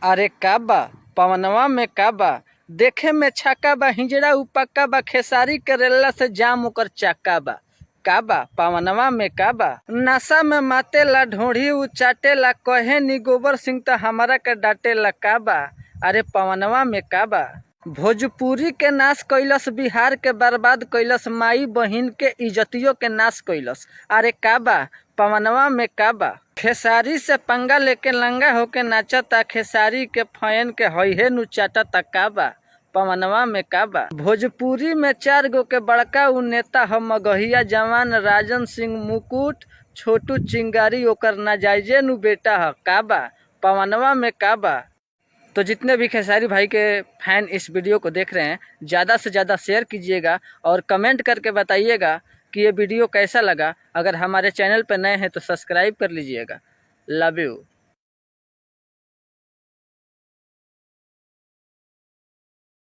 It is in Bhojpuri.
अरे का बा पवनवा में का बा, देखे में छक्का बा, हिजड़ा उपक्का बा, खेसारी करेला से जाम ओकर चक्का बा। का बा पवनवा में का बा, नशा में मातेला, ढोढ़ी उचाटेला, कहे नी गोबर सिंह तो हमारा के डांटेला। का बा अरे पवनवा में का बा, भोजपुरी के नाश कैलस, बिहार के बर्बाद कैलस, माई बहिन के इज्जतियों के नाश कैलस। अरे का बा पवनवा में का बा, खेसारी से पंगा लेके लंगा होके नाचता, खेसारी के फैन के हइहे नु चाटता। का बा पवनवा में का बा, भोजपुरी में 4 गो के बड़का उ नेता ह, मगहिया जवान राजन सिंह मुकुट, छोटू चिंगारी ओकर नाजायजे नु बेटा ह। का बा पवनवा में का बा। तो जितने भी खेसारी भाई के फैन इस वीडियो को देख रहे हैं, ज़्यादा से ज़्यादा शेयर कीजिएगा और कमेंट करके बताइएगा कि ये वीडियो कैसा लगा। अगर हमारे चैनल पर नए हैं तो सब्सक्राइब कर लीजिएगा। Love you.